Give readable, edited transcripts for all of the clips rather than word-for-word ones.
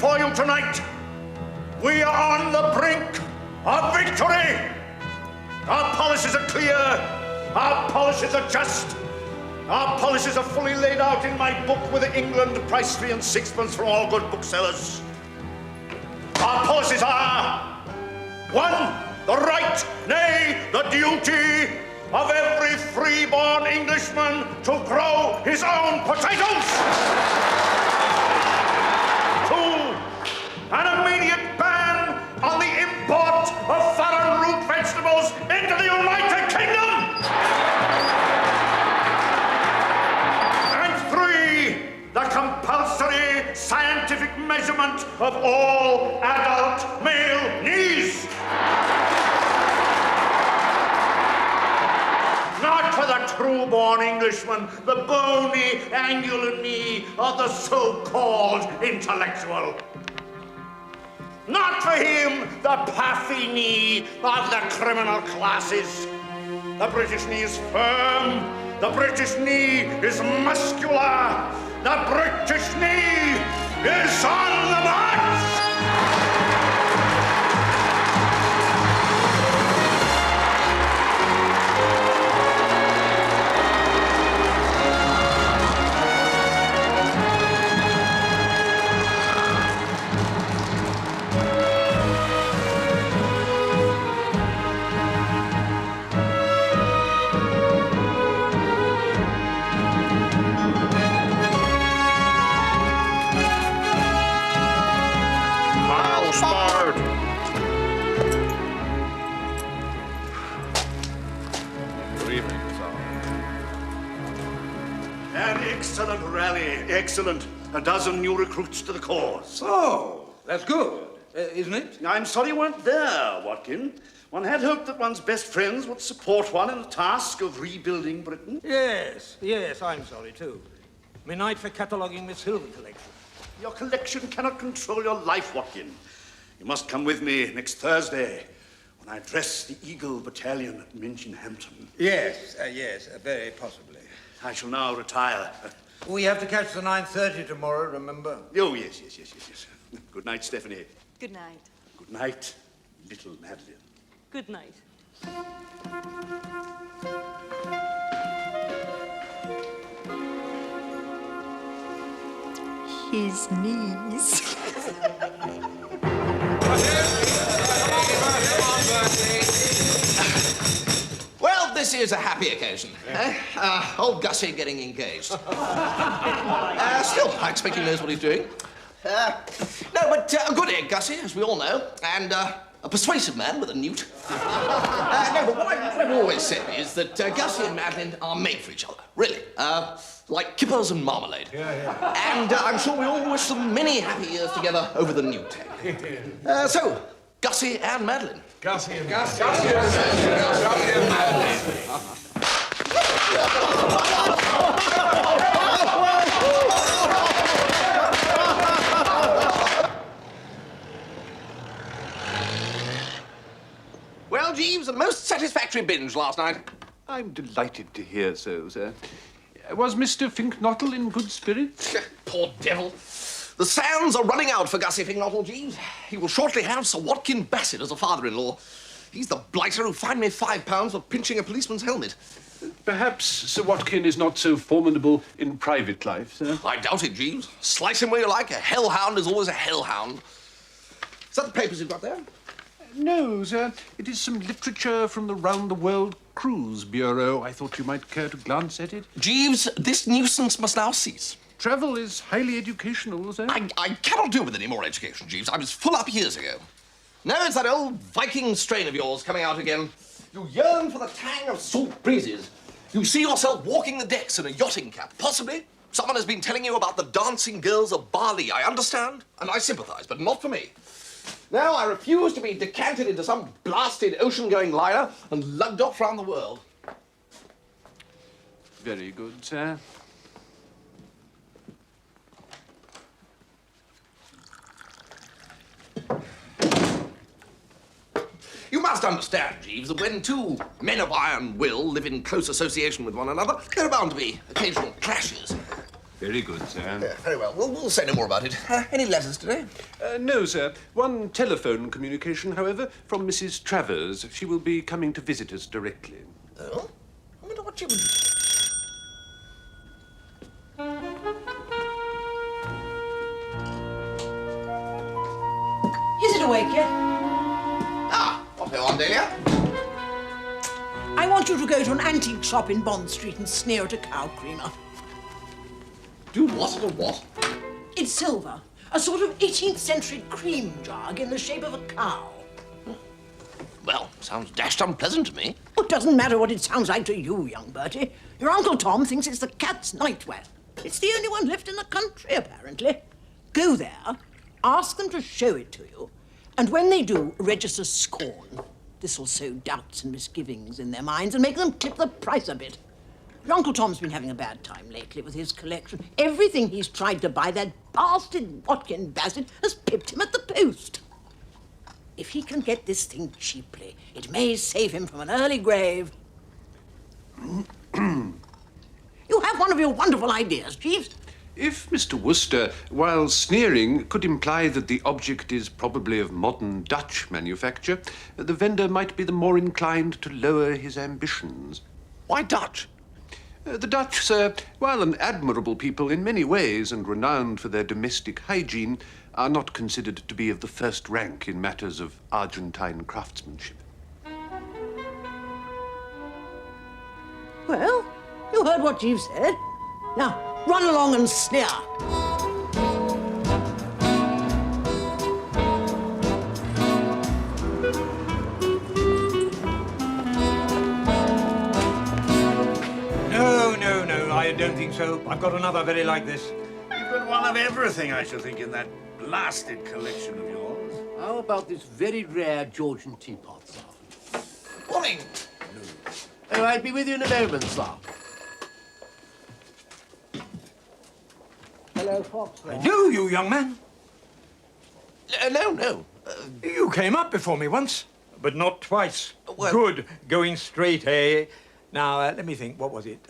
before you tonight, we are on the brink of victory. Our policies are clear. Our policies are just. Our policies are fully laid out in my book with England price 3 and 6 from all good booksellers. Our policies are: 1, the right, nay, the duty of every free-born Englishman to grow his own potatoes. 2, an immediate ban on the import of foreign root vegetables into the United Kingdom. And 3, the compulsory scientific measurement of all adult male knees. Not for the true-born Englishman, the bony, angular knee of the so-called intellectual. Not for him, the puffy knee of the criminal classes. The British knee is firm. The British knee is muscular. The British knee is on the march! Excellent rally, excellent. A dozen new recruits to the cause. Oh, that's good, isn't it? I'm sorry you weren't there, Watkyn. One had hoped that one's best friends would support one in the task of rebuilding Britain. Yes, I'm sorry too. Me night for cataloguing my silver collection. Your collection cannot control your life, Watkyn. You must come with me next Thursday when I address the Eagle Battalion at Minchinhampton. Yes, very possibly. I shall now retire. We have to catch the 9:30 tomorrow, remember? Oh, yes. Good night, Stephanie. Good night. Good night, little Madeline. Good night. His knees. Well, this is a happy occasion. Old Gussie getting engaged. Still, I expect he knows what he's doing. No, but a good egg, Gussie, as we all know, and a persuasive man with a newt. No, but what I've always said is that Gussie and Madeline are made for each other, really. Like kippers and marmalade. Yeah. And I'm sure we all wish them many happy years together over the newt. So, Gussie and Madeline. Gussie and Madeline. Well, Jeeves, a most satisfactory binge last night. I'm delighted to hear so, sir. Was Mr. Fink-Nottle in good spirits? Poor devil. The sands are running out for Gussie Fink-Nottle, Jeeves. He will shortly have Sir Watkyn Bassett as a father-in-law. He's the blighter who fined me £5 for pinching a policeman's helmet. Perhaps Sir Watkyn is not so formidable in private life, sir. I doubt it, Jeeves. Slice him where you like. A hellhound is always a hellhound. Is that the papers you've got there? No, sir. It is some literature from the Round-the-World Cruise Bureau. I thought you might care to glance at it. Jeeves, this nuisance must now cease. Travel is highly educational, sir. I cannot do with any more education, Jeeves. I was full up years ago. Now it's that old Viking strain of yours coming out again. You yearn for the tang of salt breezes. You see yourself walking the decks in a yachting cap. Possibly someone has been telling you about the dancing girls of Bali. I understand, and I sympathize, but not for me. Now I refuse to be decanted into some blasted ocean-going liner and lugged off round the world. Very good, sir. You must understand, Jeeves, that when two men of iron will live in close association with one another, there are bound to be occasional clashes. Very good, sir. Yeah, very well. We'll say no more about it. Any letters today? No, sir. One telephone communication, however, from Mrs. Travers. She will be coming to visit us directly. Oh? I wonder what you... Is it awake yet? Ah, what's going on, Dahlia? I want you to go to an antique shop in Bond Street and sneer at a cow creamer. Do what at a what? It's silver. A sort of 18th century cream jug in the shape of a cow. Well, sounds dashed unpleasant to me. It doesn't matter what it sounds like to you, young Bertie. Your Uncle Tom thinks it's the cat's nightwear. It's the only one left in the country, apparently. Go there, ask them to show it to you, and when they do, register scorn. This will sow doubts and misgivings in their minds and make them clip the price a bit. Your Uncle Tom's been having a bad time lately with his collection. Everything he's tried to buy, that bastard Watkyn Bassett has pipped him at the post. If he can get this thing cheaply, it may save him from an early grave. You have one of your wonderful ideas, Jeeves. If Mr. Wooster, while sneering, could imply that the object is probably of modern Dutch manufacture, the vendor might be the more inclined to lower his ambitions. Why Dutch? The Dutch, sir, while an admirable people in many ways and renowned for their domestic hygiene, are not considered to be of the first rank in matters of Argentine craftsmanship. Well, you heard what Jeeves said. Now, run along and sneer. No, I don't think so. I've got another very like this. You've got one of everything, I should think, in that blasted collection of yours. How about this very rare Georgian teapot, sir? Morning. Oh, I'll be with you in a moment, sir. Hello, Fox. I know you, young man. No. You came up before me once, but not twice. Well- Good. Going straight, eh? Now, let me think. What was it?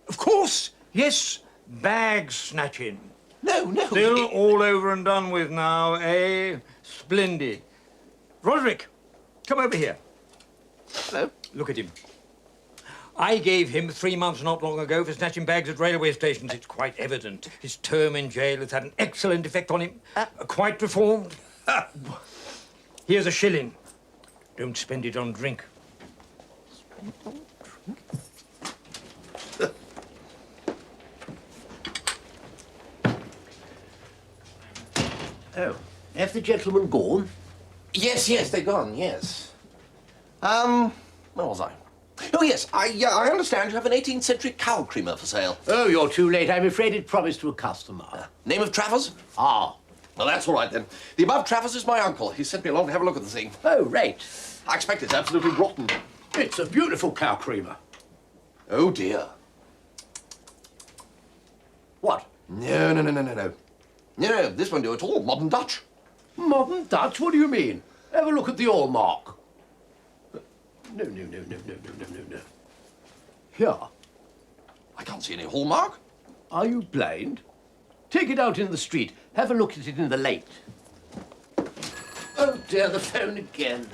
Of course. Yes. Bag snatching. No. Still all over and done with now, eh? Splendid. Roderick, come over here. Hello. Look at him. I gave him 3 months not long ago for snatching bags at railway stations. It's quite evident. His term in jail has had an excellent effect on him. Quite reformed. Here's a shilling. Don't spend it on drink. Oh, have the gentlemen gone? Yes, they're gone, yes. Where was I? Oh, yes, I understand you have an 18th century cow creamer for sale. Oh, you're too late. I'm afraid it promised to a customer. Name of Travers? Ah. Well, that's all right, then. The above Travers is my uncle. He sent me along to have a look at the thing. Oh, right. I expect it's absolutely rotten. It's a beautiful cow creamer. Oh, dear. What? No. No, this won't do at all. Modern Dutch. Modern Dutch? What do you mean? Have a look at the hallmark. No. Here. I can't see any hallmark. Are you blind? Take it out in the street. Have a look at it in the lake. Oh, dear, the phone again.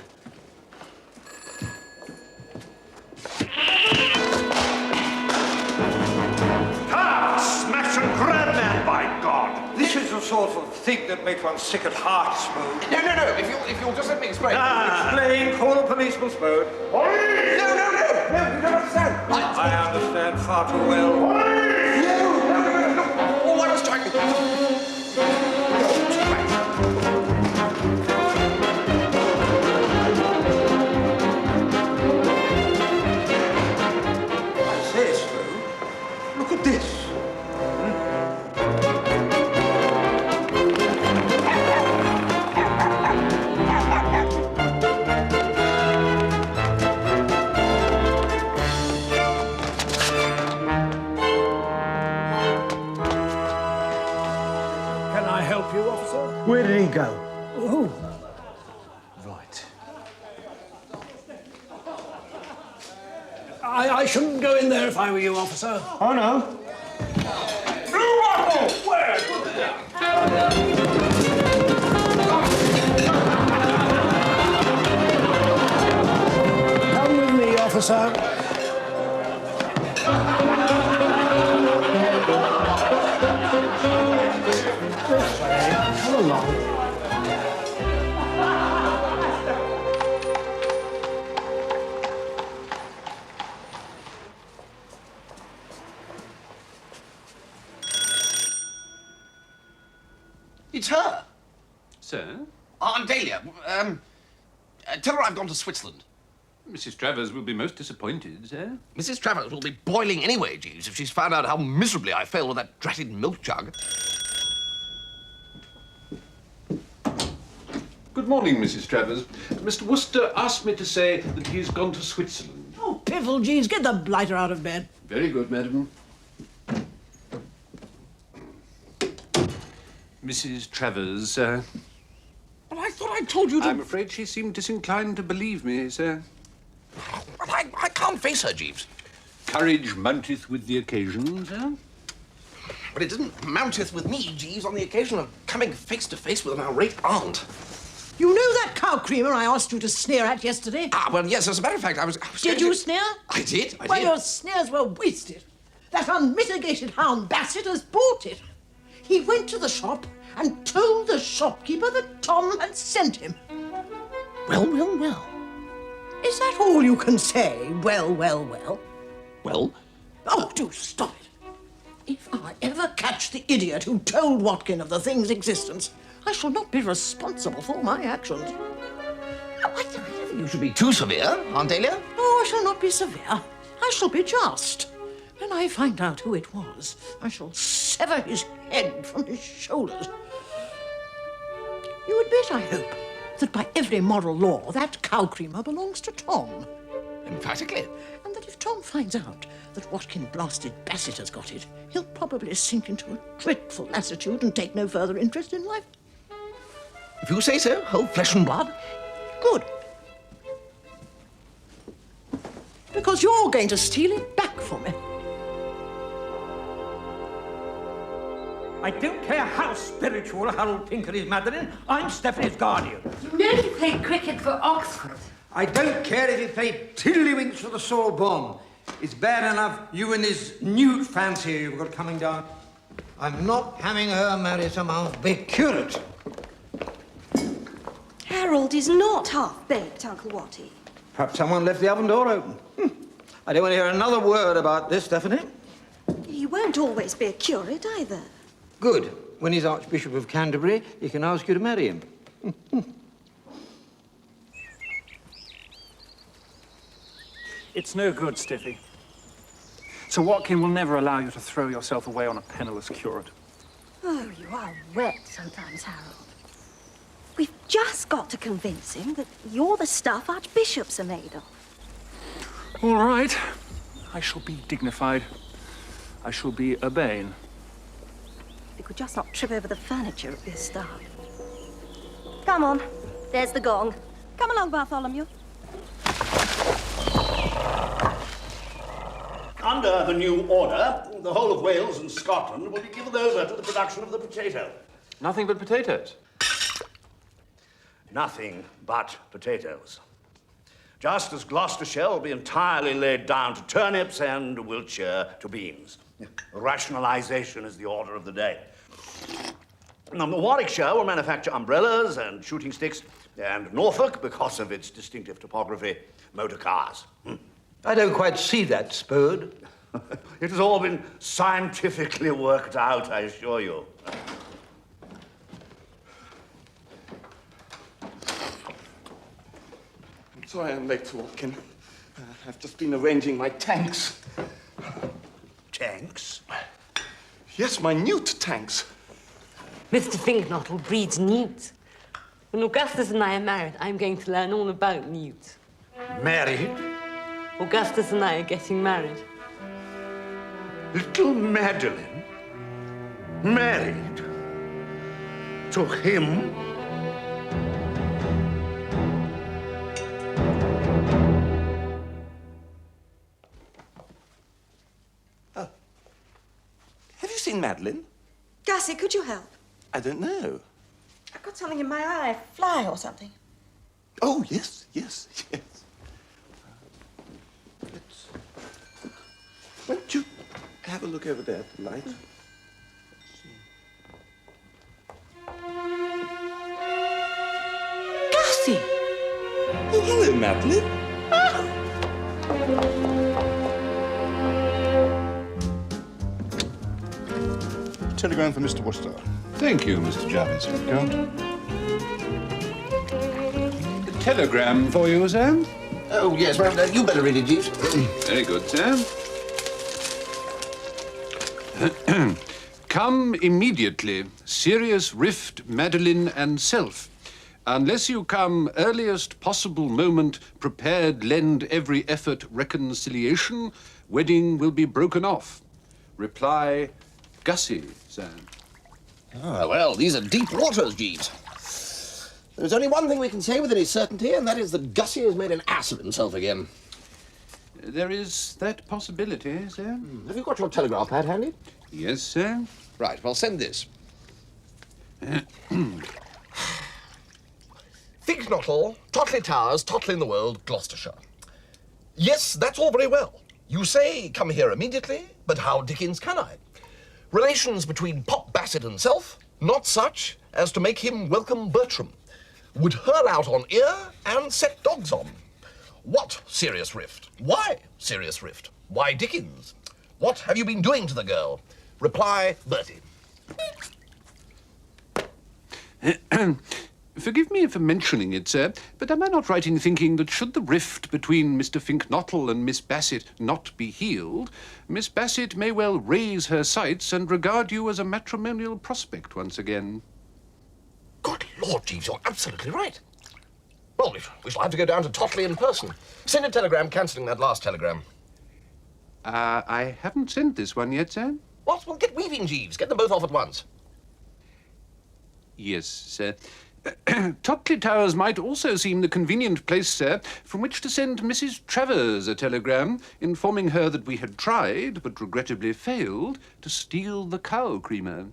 Smash and grab, man, by God! This is the sort of thing that makes one sick at heart, Spode. No. If you'll just let me explain. Explain. Call a policeman, Spode. No, you don't understand. I understand far too well. No. All I was trying to... I say, Spode, look at this. Can I help you, officer? Where did he go? Oh. Right. I shouldn't go in there if I were you, officer. Oh, no. Come with me, officer. This way. Come along. It's her. Sir? Aunt Dahlia. Tell her I've gone to Switzerland. Mrs. Travers will be most disappointed, sir. Mrs. Travers will be boiling anyway, Jeeves, if she's found out how miserably I failed with that dratted milk jug. Good morning, Mrs. Travers. Mr. Wooster asked me to say that he's gone to Switzerland. Oh, piffle, Jeeves, get the blighter out of bed. Very good, madam. Mrs. Travers, sir. But I thought I told you to... I'm afraid she seemed disinclined to believe me, sir. But I can't face her, Jeeves. Courage mounteth with the occasion, sir. But it didn't mounteth with me, Jeeves, on the occasion of coming face to face with an irate aunt. You know that cow creamer I asked you to sneer at yesterday? Ah, well, yes, as a matter of fact, I was Did you sneer? I did. Well, your sneers were wasted. That unmitigated hound Bassett has bought it. He went to the shop and told the shopkeeper that Tom had sent him. Well, well, well. Is that all you can say? Well, well, well. Well? Oh, do stop it. If I ever catch the idiot who told Watkyn of the thing's existence, I shall not be responsible for my actions. I don't think you should be too severe, Aunt Dahlia. Oh, I shall not be severe. I shall be just. When I find out who it was, I shall sever his head from his shoulders. You admit, I hope, that by every moral law, that cow creamer belongs to Tom. Emphatically. And that if Tom finds out that Watkyn blasted Bassett has got it, he'll probably sink into a dreadful lassitude and take no further interest in life. If you say so, whole flesh and blood. Good. Because you're going to steal it back for me. I don't care how spiritual Harold Pinker is, Madeline. I'm Stephanie's guardian. You know he played cricket for Oxford. I don't care if he played tiddlywinks for the Sorbonne. It's bad enough you and this newt fancy you've got coming down. I'm not having her marry some half-baked curate. Harold is not half-baked, Uncle Watty. Perhaps someone left the oven door open. I don't want to hear another word about this, Stephanie. He won't always be a curate, either. Good. When he's Archbishop of Canterbury, he can ask you to marry him. It's no good, Stiffy. Sir Watkyn will never allow you to throw yourself away on a penniless curate. Oh, you are wet sometimes, Harold. We've just got to convince him that you're the stuff archbishops are made of. All right. I shall be dignified. I shall be urbane. We could just not trip over the furniture at this start. Come on. There's the gong. Come along, Bartholomew. Under the new order, the whole of Wales and Scotland will be given over to the production of the potato. Nothing but potatoes. Nothing but potatoes. Just as Gloucestershire will be entirely laid down to turnips and Wiltshire to beans. Rationalisation is the order of the day. Warwickshire will manufacture umbrellas and shooting sticks, and Norfolk, because of its distinctive topography, motor cars. I don't quite see that, Spode. It has all been scientifically worked out, I assure you. I'm sorry I'm late, Sir Watkyn. I've just been arranging my tanks. Tanks? Yes, my newt tanks. Mr. Fink-Nottle breeds newts. When Augustus and I are married, I'm going to learn all about newts. Married? Augustus and I are getting married. Little Madeline? Married? To him? Have you seen Madeline? Gussie, could you help? I don't know. I've got something in my eye, a fly or something. Oh, yes, yes, yes. Why don't you have a look over there at the light? Gussie! Oh, hello, Madeline. Telegram for Mr. Wooster. Thank you, Mr. Jarvis. Count. A telegram for you, sir? Oh, yes, well, you better read it, Jeeves. Very good, sir. Come immediately. Serious rift, Madeline and self. Unless you come earliest possible moment, prepared lend every effort reconciliation, wedding will be broken off. Reply, Gussie, sir. Ah, well, these are deep waters, Jeeves. There's only one thing we can say with any certainty, and that is that Gussie has made an ass of himself again. There is that possibility, sir. Have you got your telegraph pad handy? Yes, sir. Right, well, send this. Fink-Nottle, Totley Towers, Totley in the World, Gloucestershire. Yes, that's all very well. You say, come here immediately, but how Dickens can I? Relations between Pop Bassett and self, not such as to make him welcome Bertram. Would hurl out on ear and set dogs on. What serious rift? Why serious rift? Why Dickens? What have you been doing to the girl? Reply, Bertie. Forgive me for mentioning it, sir, but am I not right in thinking that should the rift between Mr. Fink-Nottle and Miss Bassett not be healed, Miss Bassett may well raise her sights and regard you as a matrimonial prospect once again? Good Lord, Jeeves, you're absolutely right. Well, we shall have to go down to Totley in person. Send a telegram cancelling that last telegram. I haven't sent this one yet, sir. What? Well, get weaving, Jeeves. Get them both off at once. Yes, sir. Totley Towers might also seem the convenient place, sir, from which to send Mrs. Travers a telegram informing her that we had tried, but regrettably failed, to steal the cow creamer.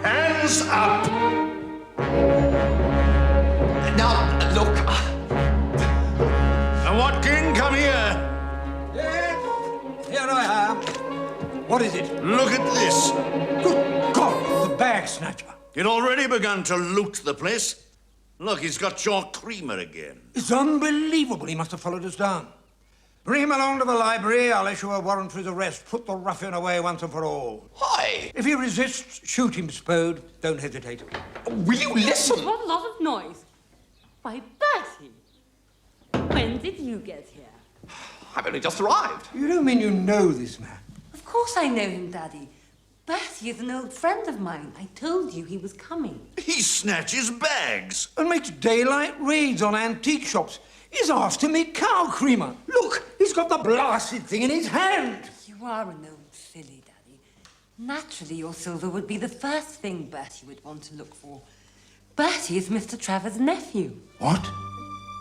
Hands up! Now, look. Now, Watkyn, come here. Yes, here I am. What is it? Look at this. Good God, the bag snatcher. He'd already begun to loot the place. Look, he's got your creamer again. It's unbelievable. He must have followed us down. Bring him along to the library. I'll issue a warrant for his arrest. Put the ruffian away once and for all. Why? If he resists, shoot him, Spode. Don't hesitate. Will you listen? What a lot of noise. Why, Bertie, when did you get here? I've only just arrived. You don't mean you know this man? Of course I know him, Daddy. Bertie is an old friend of mine. I told you he was coming. He snatches bags. And makes daylight raids on antique shops. He's asked to meet cow creamer. Look, he's got the blasted thing in his hand. You are an old silly, Daddy. Naturally, your silver would be the first thing Bertie would want to look for. Bertie is Mr. Travers' nephew. What?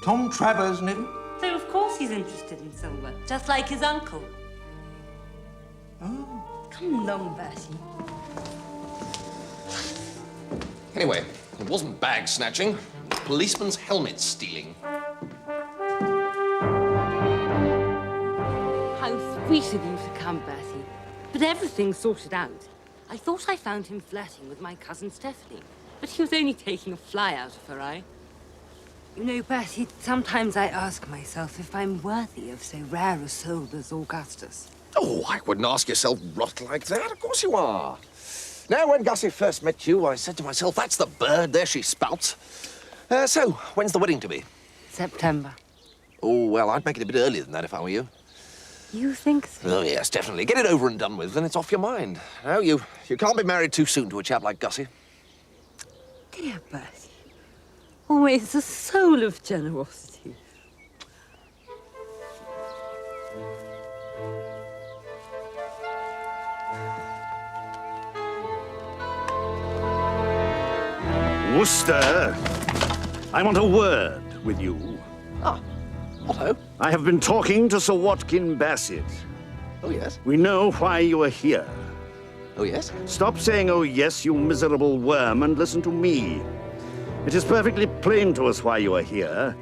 Tom Travers' nephew? So, of course, he's interested in silver, just like his uncle. Oh. Come along, Bertie. Anyway, it wasn't bag snatching. It was policeman's helmet stealing. How sweet of you to come, Bertie. But everything's sorted out. I thought I found him flirting with my cousin Stephanie, but he was only taking a fly out of her eye. You know, Bertie, sometimes I ask myself if I'm worthy of so rare a soul as Augustus. Oh, I wouldn't ask yourself rot like that. Of course you are. Now, when Gussie first met you, I said to myself, that's the bird. There she spouts. So, when's the wedding to be? September. Oh, well, I'd make it a bit earlier than that if I were you. You think so? Oh, yes, definitely. Get it over and done with, then it's off your mind. No, you can't be married too soon to a chap like Gussie. Dear Bertie. Always the soul of generosity. Wooster, I want a word with you. Ah, Otto? I have been talking to Sir Watkyn Bassett. Oh, yes? We know why you are here. Oh, yes? Stop saying, oh, yes, you miserable worm, and listen to me. It is perfectly plain to us why you are here.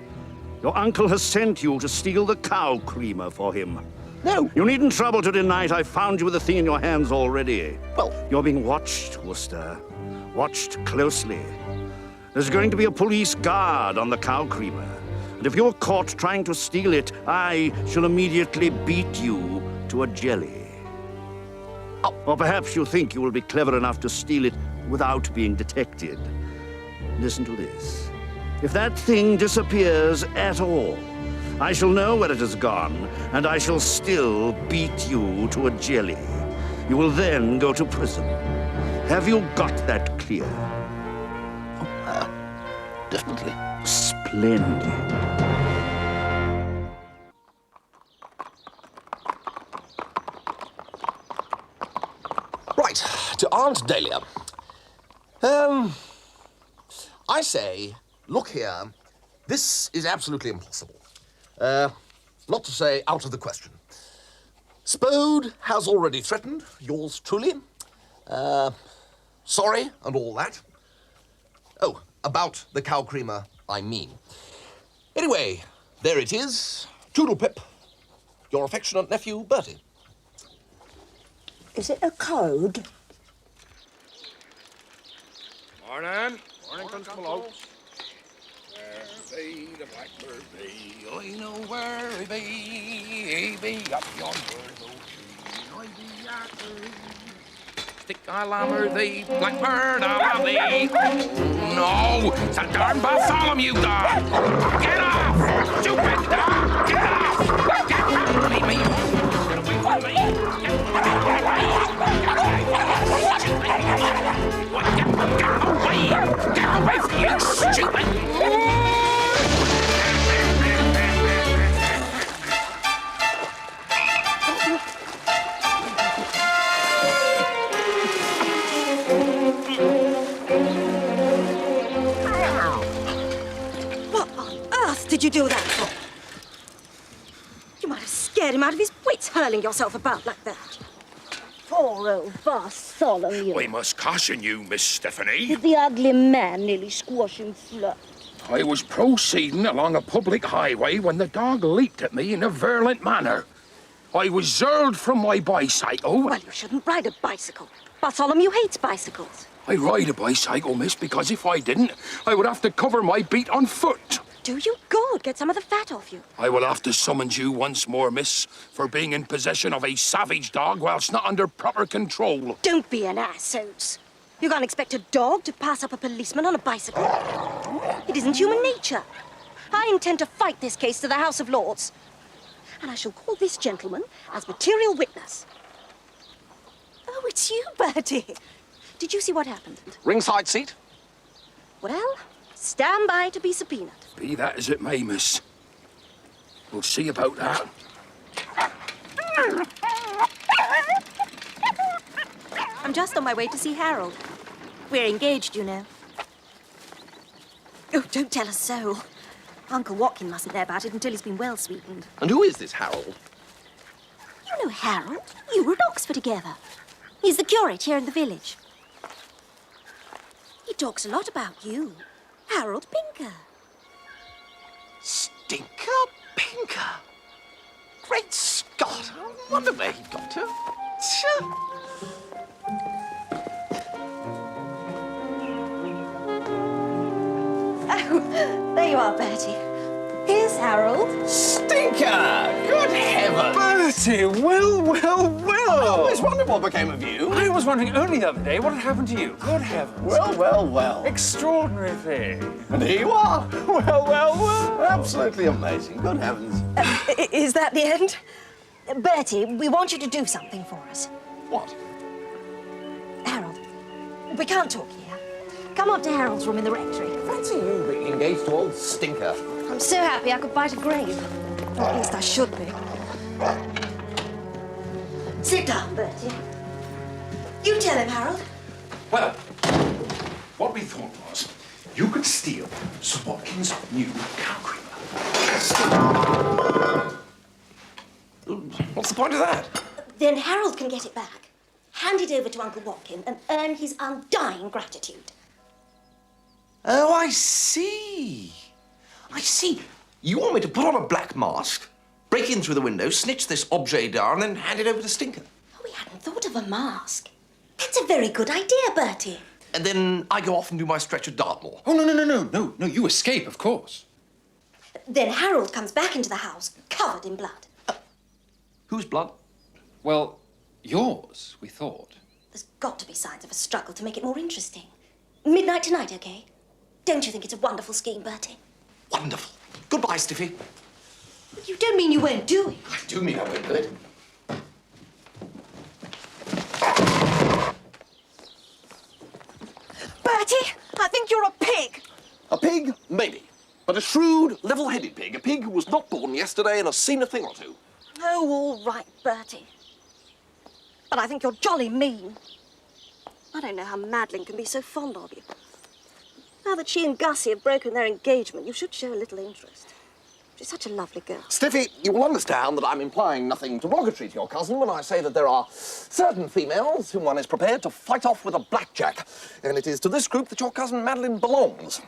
Your uncle has sent you to steal the cow creamer for him. No. You needn't trouble to deny it. I found you with the thing in your hands already. Well... You're being watched, Wooster. Watched closely. There's going to be a police guard on the cow creamer. And if you're caught trying to steal it, I shall immediately beat you to a jelly. Oh. Or perhaps you think you will be clever enough to steal it without being detected. Listen to this. If that thing disappears at all, I shall know where it has gone, and I shall still beat you to a jelly. You will then go to prison. Have you got that clear? Definitely. Splendid. Right, to Aunt Dahlia. I say, look here, this is absolutely impossible. Not to say out of the question. Spode has already threatened, yours truly. Sorry and all that. Oh, about the cow creamer, I mean. Anyway, there it is. Toodle pip. Your affectionate nephew, Bertie. Is it a code? Morning. Morning, Constable Oates. Where be the blackbird be? I know where he be up yonder low tree. I be after him. Stick I lammer thee, blackbird, I love thee. Oh, no, it's a darn Bartholomew dog. Get off, stupid dog, get off. Get away from me. Get away from me. Get away. Get away from you, stupid. Did you do that for? You might have scared him out of his wits, hurling yourself about like that. Poor old Bartholomew. I must caution you, Miss Stephanie. Did the ugly man nearly squash him flat? I was proceeding along a public highway when the dog leaped at me in a virulent manner. I was zerled from my bicycle. Well, you shouldn't ride a bicycle. Bartholomew hates bicycles. I ride a bicycle, miss, because if I didn't, I would have to cover my beat on foot. Do you? Good. Get some of the fat off you. I will have to summons you once more, miss, for being in possession of a savage dog whilst not under proper control. Don't be an ass, Oates. You can't expect a dog to pass up a policeman on a bicycle. It isn't human nature. I intend to fight this case to the House of Lords. And I shall call this gentleman as material witness. Oh, it's you, Bertie. Did you see what happened? Ringside seat? Well, stand by to be subpoenaed. Be that as it may, miss. We'll see about that. I'm just on my way to see Harold. We're engaged, you know. Oh, don't tell us so. Uncle Watkyn mustn't know about it until he's been well sweetened. And who is this Harold? You know Harold. You were at Oxford together. He's the curate here in the village. He talks a lot about you. Harold Pinker. Stinker Pinker? Great Scott! I wonder where he got to. Oh, they you are, Bertie. Here's Harold. Stinker! Good heavens! Bertie, well. I always wondered what became of you. I was wondering only the other day what had happened to you. Good heavens. Well. Extraordinary thing. And here you are. Well. Absolutely amazing. Good heavens. Is that the end? Bertie, we want you to do something for us. What? Harold, we can't talk here. Come up to Harold's room in the rectory. Fancy you being engaged to old Stinker. I'm so happy I could bite a grape. Or at least I should be. Sit down, Bertie. You tell him, Harold. Well, what we thought was you could steal Sir Watkyn's new cow creamer. What's the point of that? Then Harold can get it back, hand it over to Uncle Watkyn, and earn his undying gratitude. Oh, I see. You want me to put on a black mask, break in through the window, snitch this objet d'art, and then hand it over to Stinker. Oh, we hadn't thought of a mask. That's a very good idea, Bertie. And then I go off and do my stretch at Dartmoor. Oh, no, you escape, of course. Then Harold comes back into the house, covered in blood. Whose blood? Well, yours, we thought. There's got to be signs of a struggle to make it more interesting. Midnight tonight, okay? Don't you think it's a wonderful scheme, Bertie? Wonderful. Goodbye, Stiffy. You don't mean you won't do it? I do mean I won't do it. Bertie, I think you're a pig. A pig? Maybe. But a shrewd, level-headed pig. A pig who was not born yesterday and has seen a thing or two. Oh, all right, Bertie. But I think you're jolly mean. I don't know how Madeline can be so fond of you. Now that she and Gussie have broken their engagement, you should show a little interest. She's such a lovely girl. Stiffy, you will understand that I'm implying nothing derogatory to your cousin when I say that there are certain females whom one is prepared to fight off with a blackjack. And it is to this group that your cousin Madeline belongs.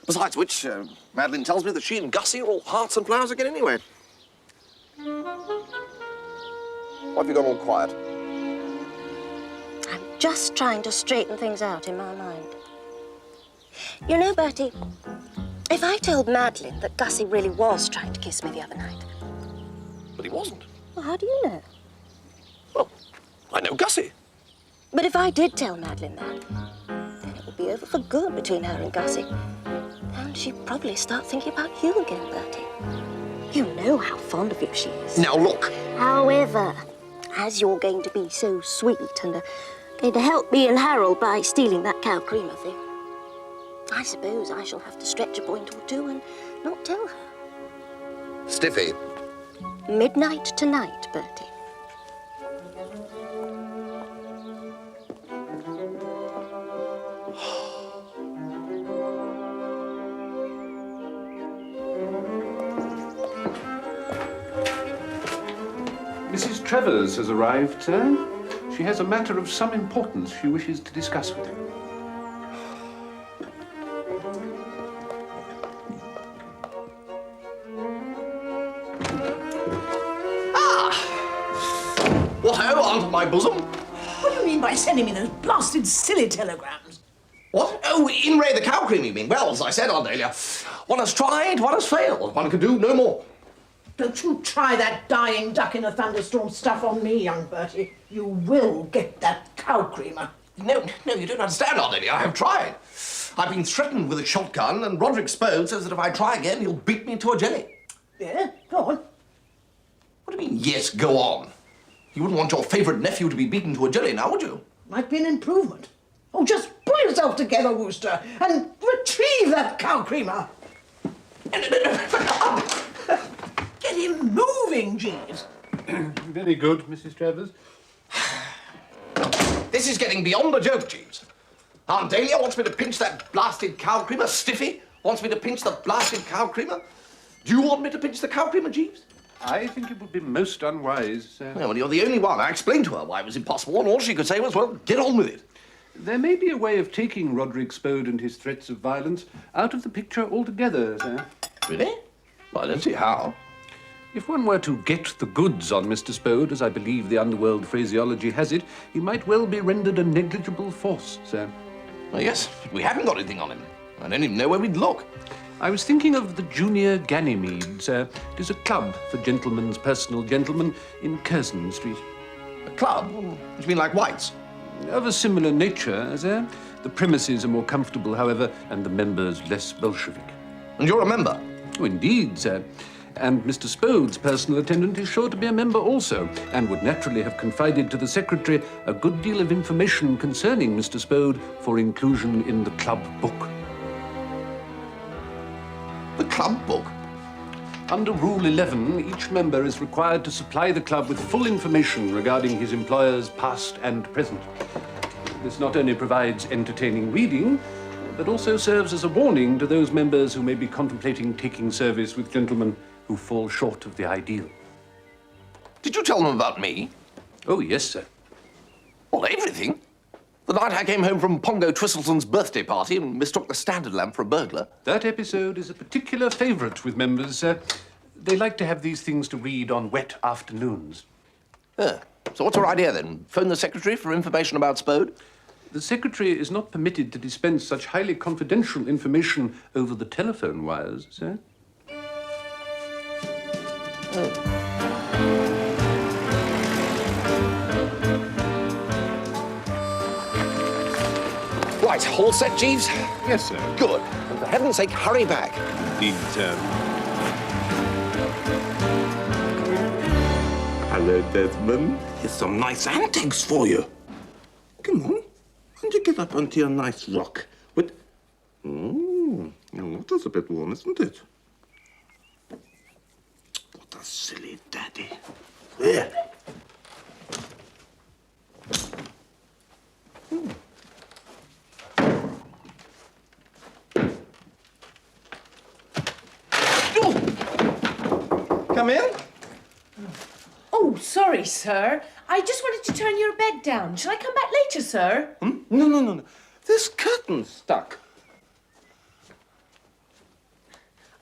Besides which, Madeline tells me that she and Gussie are all hearts and flowers again anyway. Why have you gone all quiet? I'm just trying to straighten things out in my mind. You know, Bertie, if I told Madeline that Gussie really was trying to kiss me the other night... But he wasn't. Well, how do you know? Well, I know Gussie. But if I did tell Madeline that, then it would be over for good between her and Gussie. And she'd probably start thinking about you again, Bertie. You know how fond of you she is. Now, look. However, as you're going to be so sweet and going to help me and Harold by stealing that cow creamer thing, I suppose I shall have to stretch a point or two and not tell her. Stiffy. Midnight tonight, Bertie. Mrs. Travers has arrived, sir. She has a matter of some importance she wishes to discuss with you. What ho, Aunt of my bosom? What do you mean by sending me those blasted silly telegrams? What? Oh, in-ray the cow cream, you mean? Well, as I said, Aunt Dahlia, one has tried, one has failed. One can do no more. Don't you try that dying duck in a thunderstorm stuff on me, young Bertie. You will get that cow creamer. No, you don't understand, Aunt Dahlia. I have tried. I've been threatened with a shotgun, and Roderick Spode says that if I try again, he'll beat me into a jelly. Yeah, go on. What do you mean, yes, go on? You wouldn't want your favourite nephew to be beaten to a jelly now, would you? Might be an improvement. Oh, just pull yourself together, Wooster, and retrieve that cow creamer. Get him moving, Jeeves. Very good, Mrs. Travers. This is getting beyond a joke, Jeeves. Aunt Dahlia wants me to pinch that blasted cow creamer. Stiffy wants me to pinch the blasted cow creamer. Do you want me to pinch the cow creamer, Jeeves? I think it would be most unwise, sir. Well, you're the only one. I explained to her why it was impossible, and all she could say was, well, get on with it. There may be a way of taking Roderick Spode and his threats of violence out of the picture altogether, sir. Really? Well, I don't see how. If one were to get the goods on Mr. Spode, as I believe the underworld phraseology has it, he might well be rendered a negligible force, sir. Well, yes, but we haven't got anything on him. I don't even know where we'd look. I was thinking of the Junior Ganymedes. It is a club for gentlemen's personal gentlemen in Curzon Street. A club? You mean like White's? Of a similar nature, sir. The premises are more comfortable, however, and the members less Bolshevik. And you're a member? Oh, indeed, sir. And Mr. Spode's personal attendant is sure to be a member also, and would naturally have confided to the secretary a good deal of information concerning Mr. Spode for inclusion in the club book. The club book? Under Rule 11, each member is required to supply the club with full information regarding his employers, past and present. This not only provides entertaining reading, but also serves as a warning to those members who may be contemplating taking service with gentlemen who fall short of the ideal. Did you tell them about me? Oh, yes, sir. Well, everything. The night I came home from Pongo Twistleton's birthday party and mistook the standard lamp for a burglar. That episode is a particular favourite with members, sir. They like to have these things to read on wet afternoons. So what's your idea, then? Phone the secretary for information about Spode? The secretary is not permitted to dispense such highly confidential information over the telephone wires, sir. Right, all set, Jeeves? Yes, sir. Good. And for heaven's sake, hurry back. Indeed, sir. Hello, Desmond. Here's some nice antiques for you. Come on. Why don't you get up onto your nice rock with... that is a bit warm, isn't it? What a silly daddy. There. Come in. Oh, sorry, sir. I just wanted to turn your bed down. Shall I come back later, sir? No. This curtain's stuck.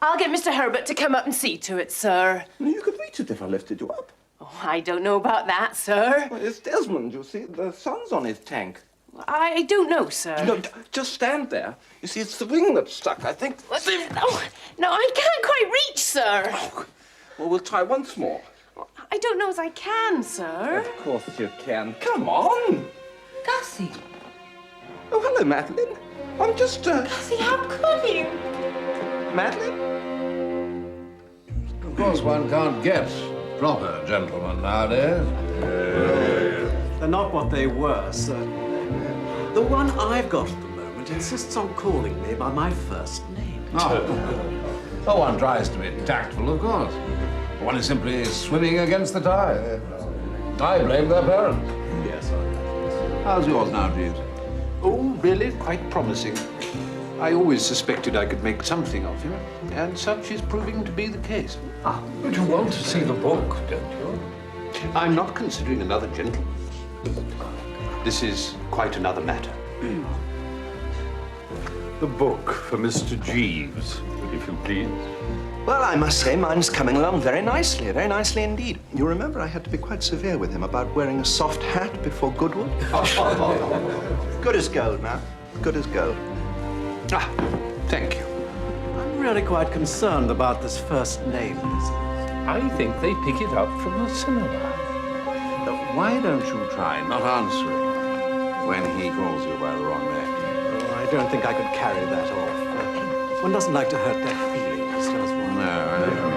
I'll get Mr. Herbert to come up and see to it, sir. You could reach it if I lifted you up. Oh, I don't know about that, sir. Well, it's Desmond, you see. The sun's on his tank. I don't know, sir. No, just stand there. You see, it's the ring that's stuck, I think. No, I can't quite reach, sir. Oh, well, we'll try once more. I don't know as I can, sir. Of course you can. Come on. Gussie. Oh, hello, Madeline. I'm just, Gussie, how could you? Madeline? Of course, one can't get proper gentlemen nowadays. They're not what they were, sir. The one I've got at the moment insists on calling me by my first name. Oh, one tries to be tactful, of course. One is simply swimming against the tide. I blame their parents. Yes, I know. How's yours now, Jeeves? Oh, really? Quite promising. I always suspected I could make something of him, and such is proving to be the case. But you want to see the book, don't you? I'm not considering another gentleman. This is quite another matter. The book for Mr. Jeeves, if you please. Well, I must say, mine's coming along very nicely indeed. You remember I had to be quite severe with him about wearing a soft hat before Goodwood? Good as gold, now. Good as gold. Thank you. I'm really quite concerned about this first name business. I think they pick it up from the cinema. Why don't you try not answering when he calls you by the wrong name? Oh, I don't think I could carry that off. One doesn't like to hurt their feelings, does one? No, I don't.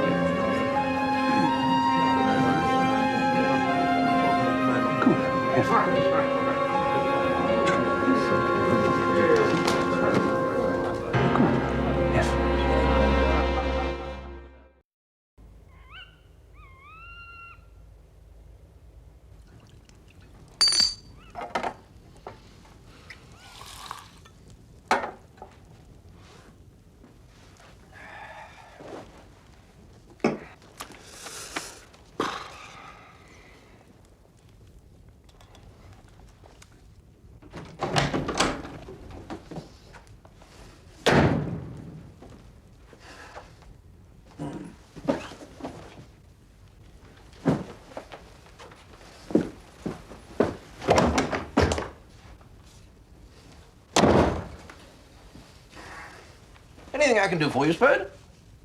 anything I can do for you, Spode?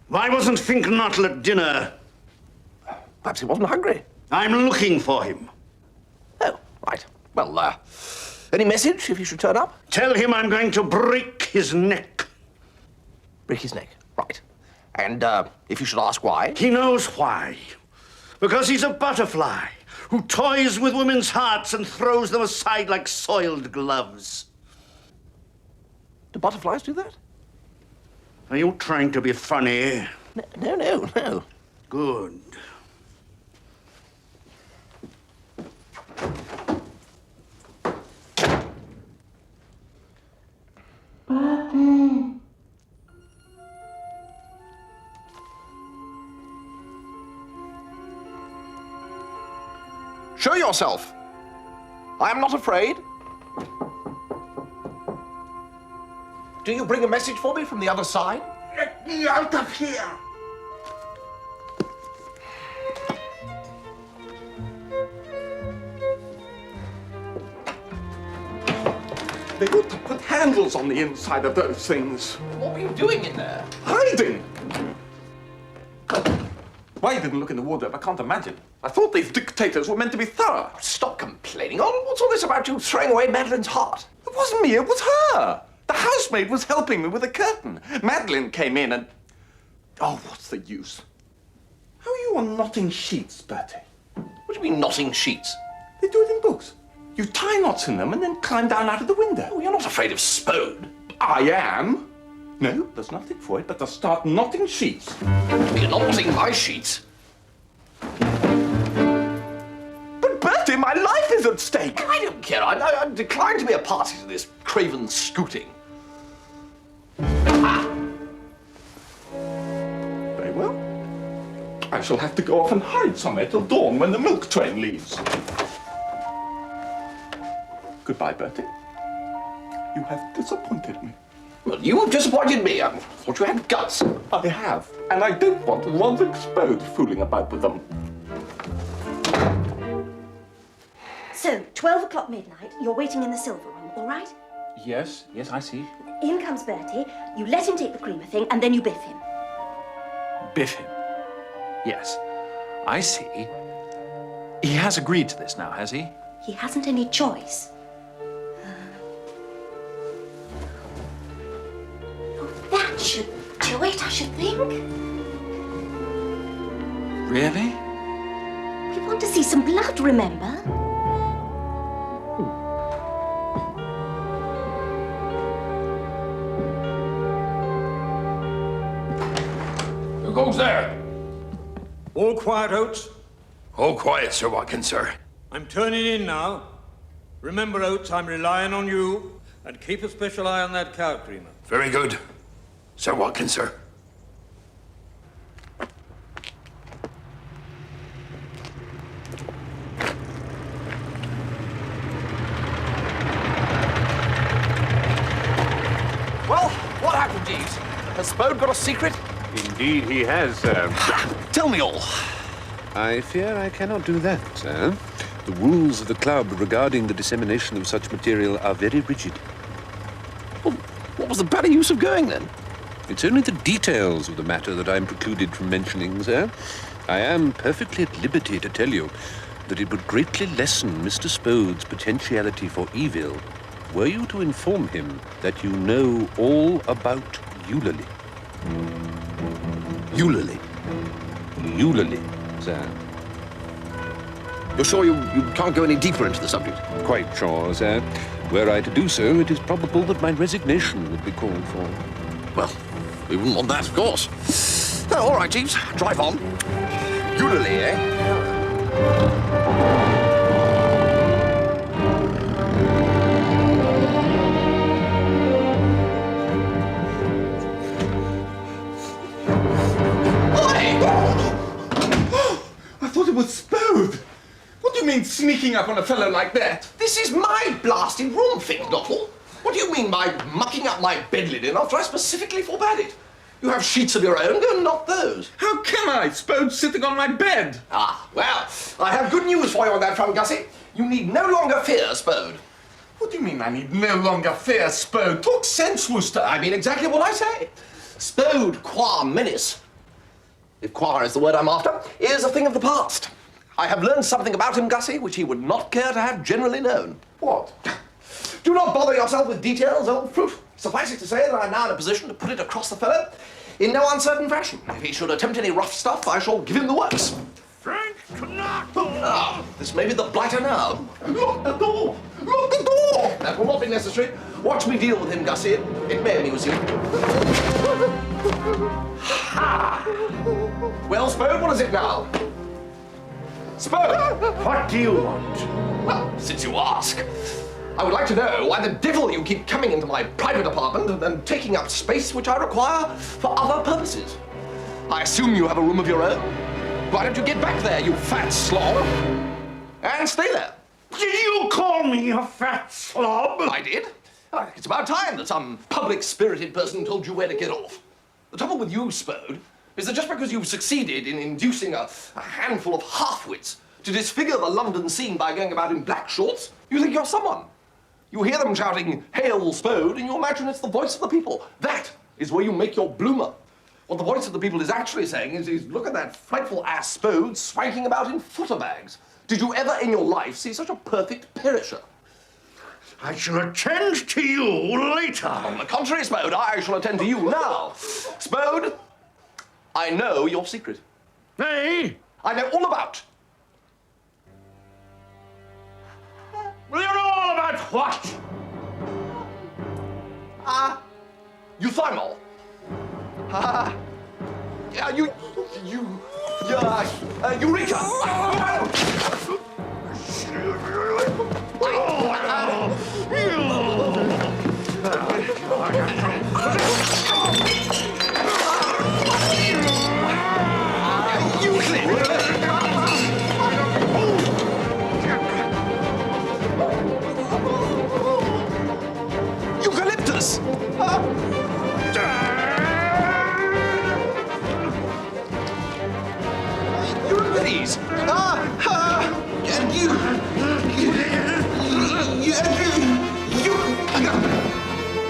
Why wasn't Fink-Nottle at dinner? Perhaps he wasn't hungry. I'm looking for him. Oh, right. Well, any message if he should turn up? Tell him I'm going to break his neck. Break his neck, right. And if you should ask why? He knows why. Because he's a butterfly who toys with women's hearts and throws them aside like soiled gloves. Do butterflies do that? Are you trying to be funny? No. Good. Show yourself. I am not afraid. Do you bring a message for me from the other side? Let me out of here! They ought to put handles on the inside of those things. What were you doing in there? Hiding! Why you didn't look in the wardrobe, I can't imagine. I thought these dictators were meant to be thorough. Stop complaining. Oh, what's all this about you throwing away Madeline's heart? It wasn't me, it was her. The housemaid was helping me with a curtain. Madeline came in and... Oh, what's the use? How are you on knotting sheets, Bertie? What do you mean, knotting sheets? They do it in books. You tie knots in them and then climb down out of the window. Oh, you're not afraid of Spode. I am. No, there's nothing for it but to start knotting sheets. You're not knotting my sheets. But Bertie, my life is at stake. I don't care. I decline to be a party to this craven scooting. Very well. I shall have to go off and hide somewhere till dawn when the milk train leaves. Goodbye, Bertie. You have disappointed me. Well, you have disappointed me. I thought you had guts. I have, and I don't want Roderick Spode fooling about with them. So, 12 o'clock midnight, you're waiting in the silver room, all right? Yes, I see. In comes Bertie, you let him take the creamer thing, and then you biff him. Biff him. Yes, I see. He has agreed to this now, has he? He hasn't any choice. That should do it, I should think. Really? We want to see some blood, remember? Who goes there? All quiet, Oates. All quiet, Sir Watkyn, sir. I'm turning in now. Remember, Oates, I'm relying on you. And keep a special eye on that cow creamer. Very good. Sir Watkyn, sir. Well, what happened, Jeeves? Has Spode got a secret? Indeed he has, sir. Tell me all. I fear I cannot do that, sir. The rules of the club regarding the dissemination of such material are very rigid. Well, what was the better use of going, then? It's only the details of the matter that I'm precluded from mentioning, sir. I am perfectly at liberty to tell you that it would greatly lessen Mr. Spode's potentiality for evil were you to inform him that you know all about Eulalie. Eulalie? Eulalie, sir. You're sure you can't go any deeper into the subject? Quite sure, sir. Were I to do so, it is probable that my resignation would be called for. Well, we wouldn't want that, of course. Oh, all right, Jeeves, drive on. Eulalie, eh? I thought it was Spode. What do you mean sneaking up on a fellow like that? This is my blasted room, Fink-Nottle. What do you mean by mucking up my bed linen after I specifically forbade it? You have sheets of your own, go and knock those. How can I? Spode's sitting on my bed. Ah, well, I have good news for you on that front, Gussie. You need no longer fear Spode. What do you mean I need no longer fear Spode? Talk sense, Wooster. I mean exactly what I say. Spode qua menace, if qua is the word I'm after, is a thing of the past. I have learned something about him, Gussie, which he would not care to have generally known. What? Do not bother yourself with details, old fruit. Suffice it to say that I'm now in a position to put it across the fellow in no uncertain fashion. If he should attempt any rough stuff, I shall give him the works. Ah, this may be the blighter now. Lock the door! Lock the door! That will not be necessary. Watch me deal with him, Gussie. It may amuse you. Ha! Well, Spode, what is it now? Spode! What do you want? Well, since you ask, I would like to know why the devil you keep coming into my private apartment and taking up space which I require for other purposes. I assume you have a room of your own. Why don't you get back there, you fat slob, and stay there? Did you call me a fat slob? I did. It's about time that some public-spirited person told you where to get off. The trouble with you, Spode, is that just because you've succeeded in inducing a handful of half-wits to disfigure the London scene by going about in black shorts, you think you're someone. You hear them shouting, "Hail, Spode," and you imagine it's the voice of the people. That is where you make your bloomer. What the voice of the people is actually saying is look at that frightful ass Spode swanking about in footer bags. Did you ever in your life see such a perfect perisher? I shall attend to you later. On the contrary, Spode, I shall attend to you now. Spode, I know your secret. Hey? I know all about. Well, you know all about what? Euthymol. Eureka! Eucalyptus! Euripides! And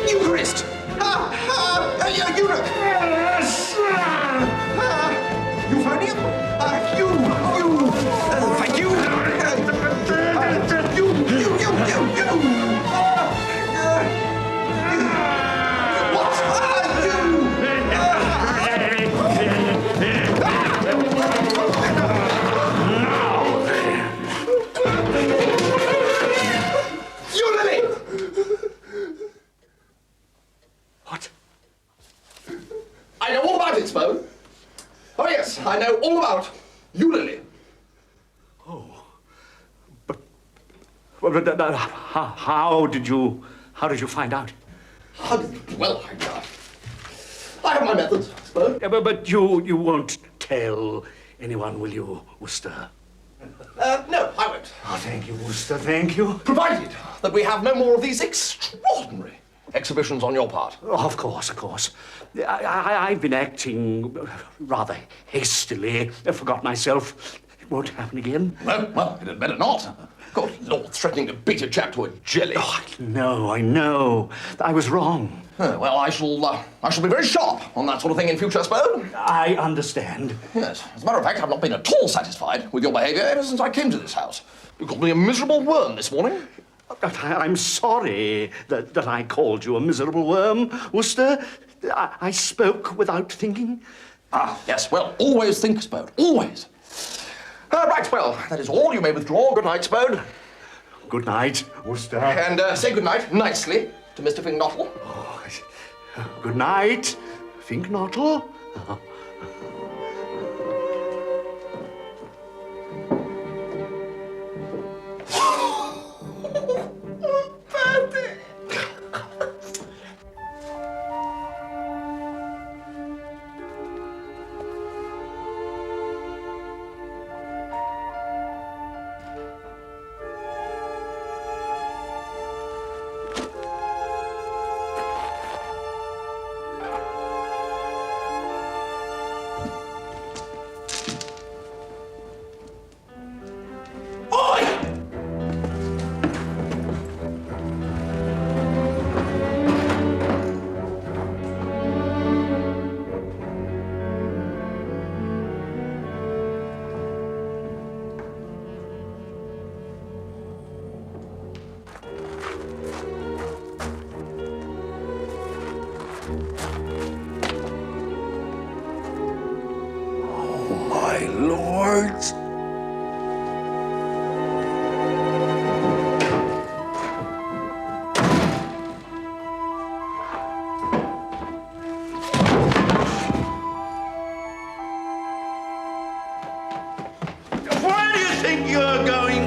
Eucharist! Euphonium? Thank you! I know all about it, Spode. Oh, yes, I know all about you, Lily. Oh. But how did you find out? Well, I have my methods, Spode. Yeah, but you won't tell anyone, will you, Wooster? No, I won't. Oh, thank you, Wooster, thank you. Provided that we have no more of these extraordinary exhibitions on your part. Oh, of course, of course. I've been acting rather hastily. I forgot myself. It won't happen again. Well, it had better not. Good Lord, threatening to beat a chap to a jelly. Oh, I know. I was wrong. Well, I shall be very sharp on that sort of thing in future, Spode. I understand. Yes. As a matter of fact, I've not been at all satisfied with your behaviour ever since I came to this house. You called me a miserable worm this morning. I'm sorry that I called you a miserable worm, Wooster. I spoke without thinking. Yes, well, always think, Spode, always. Right, well, that is all. You may withdraw. Good night, Spode. Good night, Wooster. And say good night, nicely, to Mr. Fink-Nottle. Oh, good night, Fink-Nottle. Bertie! my lords. Where do you think you're going?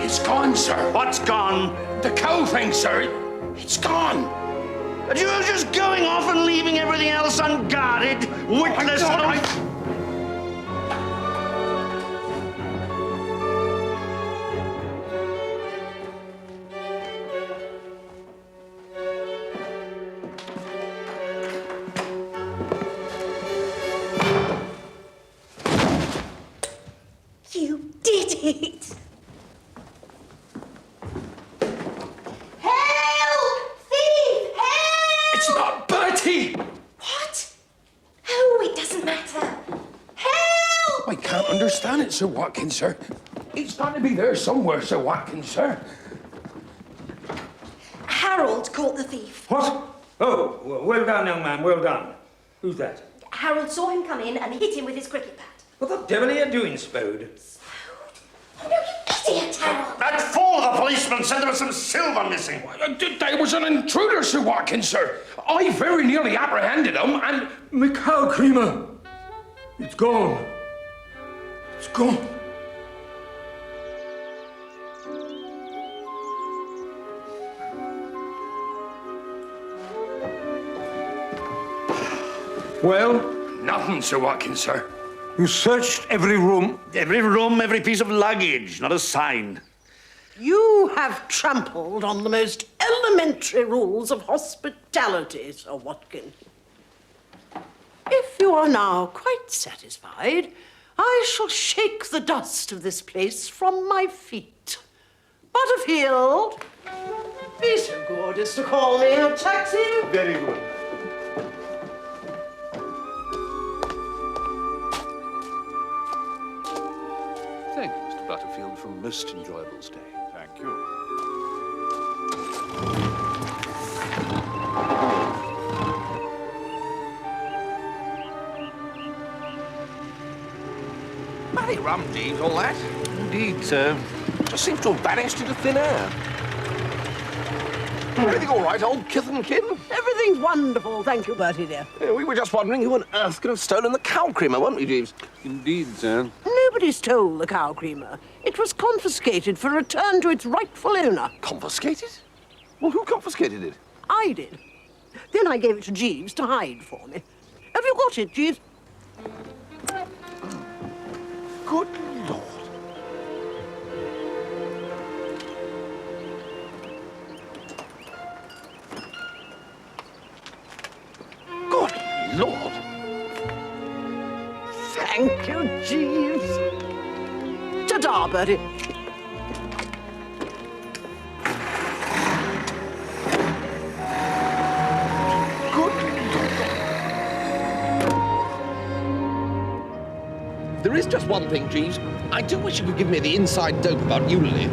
It's gone, sir. What's gone? The cow thing, sir. It's gone. And you're just going off and leaving everything else unguarded, witless. You did it! It's not Bertie! What? Oh, it doesn't matter. Help! I can't understand it, Sir Watkyn, sir. He's got to be there somewhere, Sir Watkyn, sir. Harold caught the thief. What? Oh, well done, young man, well done. Who's that? Harold saw him come in and hit him with his cricket bat. What the devil are you doing, Spode? Oh, no, you idiot, Harold! That fool of a policeman said there was some silver missing. There was an intruder, Sir Watkyn, sir. I very nearly apprehended him, and... My cow creamer! It's gone. It's gone. Well? Nothing, Sir Watkyn, sir. You searched every room? Every room, every piece of luggage, not a sign. You have trampled on the most elementary rules of hospitality, Sir Watkyn. If you are now quite satisfied, I shall shake the dust of this place from my feet. Butterfield, be so good as to call me a taxi. Very good. Thank you, Mr. Butterfield, for a most enjoyable stay. Thank you. Bloody rum, Jeeves, all that. Indeed, sir. Just seems to have vanished into thin air. Everything all right, old kith and kin? Everything's wonderful, thank you, Bertie, dear. Yeah, we were just wondering who on earth could have stolen the cow creamer, weren't we, Jeeves? Indeed, sir. Nobody stole the cow creamer. It was confiscated for return to its rightful owner. Confiscated? Well, who confiscated it? I did. Then I gave it to Jeeves to hide for me. Have you got it, Jeeves? Good Lord. Good Lord. Thank you, Jeeves. Ta-da, Bertie. There is just one thing, Jeeves. I do wish you could give me the inside dope about Eulalie.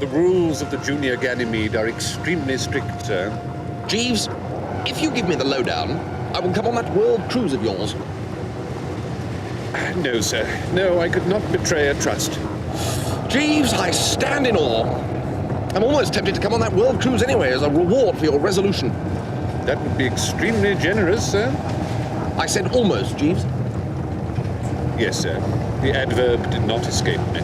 The rules of the Junior Ganymede are extremely strict, sir. Jeeves, if you give me the lowdown, I will come on that world cruise of yours. No, sir. No, I could not betray a trust. Jeeves, I stand in awe. I'm almost tempted to come on that world cruise anyway as a reward for your resolution. That would be extremely generous, sir. I said almost, Jeeves. Yes, sir. The adverb did not escape me.